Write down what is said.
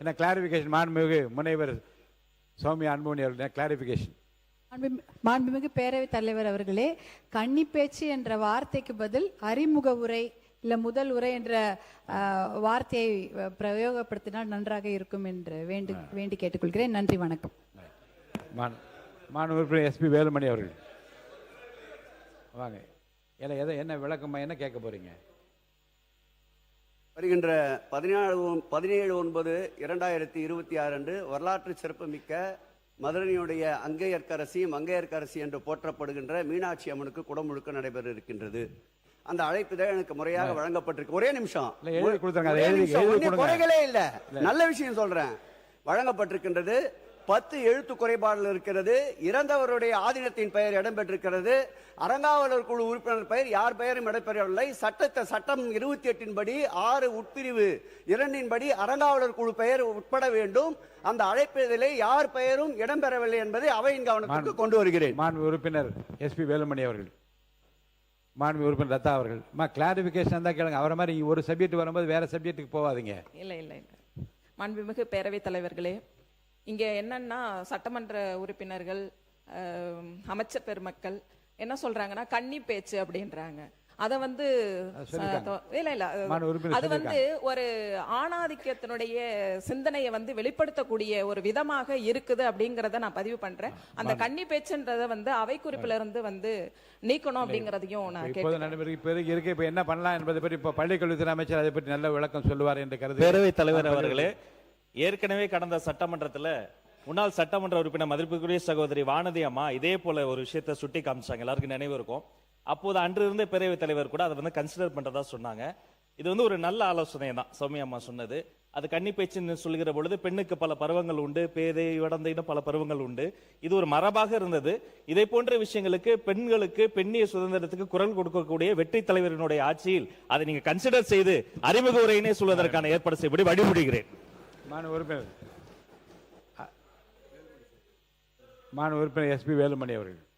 என்ன கிளாரிபிகேஷன் மாண்புமிகு முனைவர் சௌமியா அன்புமணி அவர்கள் கிளாரிபிகேஷன். மாண்புமிகு பேரவைத் தலைவர் அவர்களே, கன்னி பேச்சு என்ற வார்த்தைக்கு பதில் அறிமுக உரை இல்ல முதல் உரை என்ற வார்த்தையை பிரயோகப்படுத்தினால் நன்றாக இருக்கும் என்று வேண்டி கேட்டுக்கொள்கிறேன். நன்றி, வணக்கம். மாண்புமிகு எஸ்பி வேலுமணி அவர்கள் வாங்க. என்ன விளக்கமா என்ன கேட்க போறீங்க? வருகின்ற 17/9/2026 அன்று வரலாற்று சிறப்புமிக்க மதுரையுடைய அங்கையர்க்கரசி மங்கையர்க்கரசி என்று போற்றப்படுகின்ற மீனாட்சி அம்மனுக்கு குடமுழுக்க நடைபெற இருக்கின்றது. அந்த அழைப்புதான் எனக்கு முறையாக வழங்கப்பட்டிருக்கு. ஒரே நிமிஷம், குறைகளே இல்ல, நல்ல விஷயம் சொல்றேன். வழங்கப்பட்டிருக்கின்றது. 10 எழுத்து குறைபாடுகள் இருக்கிறது. இறந்தவருடைய ஆதீனத்தின் பெயர் இடம்பெற்றிருக்கிறது. அறங்காவலர் குழு உறுப்பினர் பெயர் யார் பெயரும் இடம்பெறவில்லை. சட்டம் 28 படி 6 உட்பிரிவு 2 படி அறங்காவலர் குழு பெயர் உட்பட வேண்டும். அந்த அழைப்பதிலே யார் பெயரும் இடம்பெறவில்லை என்பதை அவையின் கவனத்திற்கு கொண்டு வருகிறேன். மாண்பு உறுப்பினர் எஸ்பி வேலுமணி அவர்கள், மாண்பு உறுப்பினர் லதா அவர்கள், கிளாரிபிகேஷன் தான் கேளுங்க. அவரை மாதிரி ஒரு சப்ஜெக்ட் வரும்போது வேற சப்ஜெக்ட்டுக்கு போவாதீங்க. இல்ல மாண்புமிகு பேரவைத் தலைவர்களே, இங்க என்னன்னா சட்டமன்ற உறுப்பினர்கள் அமைச்சர் பெருமக்கள் என்ன சொல்றாங்கன்னா கன்னி பேச்சு அப்படின்றாங்க. அத வந்து இல்ல அது வந்து ஒரு ஆணாதிக்கத்தினுடைய சிந்தனையை வந்து வெளிப்படுத்தக்கூடிய ஒரு விதமாக இருக்குது அப்படிங்கறத நான் பதிவு பண்றேன். அந்த கன்னி பேச்சுன்றத வந்து அவை குறிப்பில இருந்து வந்து நீக்கணும் அப்படிங்கறதையும் நான் கேட்கிறேன். இப்ப என்ன பண்ணலாம் என்பதை பற்றி இப்ப பள்ளிக்கல்வித்துறை அமைச்சர் அதை பற்றி நல்ல விளக்கம் சொல்லுவார் என்று கருது. பேரவைத் தலைவர் அவர்களே, ஏற்கனவே கடந்த சட்டமன்றத்தில் முன்னாள் சட்டமன்ற உறுப்பினர் மதிப்புக்குரிய சகோதரி வானதி அம்மா இதே போல ஒரு விஷயத்தை சுட்டி காமிச்சாங்க. எல்லாருக்கும் நினைவு இருக்கும். அப்போது அன்று இருந்த பேரவைத் தலைவர் கூட அதை வந்து கன்சிடர் பண்றதா சொன்னாங்க. இது வந்து ஒரு நல்ல ஆலோசனை தான் சௌமியா அம்மா சொன்னது. அது கன்னி பேச்சுன்னு சொல்லுகிற பொழுது பெண்ணுக்கு பல பருவங்கள் உண்டு, பேதை வடந்தைன்னு பல பருவங்கள் உண்டு. இது ஒரு மரபாக இருந்தது. இதை போன்ற விஷயங்களுக்கு பெண்களுக்கு பெண்ணிய சுதந்திரத்துக்கு குரல் கொடுக்கக்கூடிய வெற்றி தலைவரினுடைய ஆட்சியில் அதை நீங்க கன்சிடர் செய்து அறிமுக உரையினே சொல்வதற்கான ஏற்பாடு செய்யப்படி வழிபடுகிறேன். மாண்பு உறுப்பினர் எஸ்பி வேலுமணி அவர்கள்.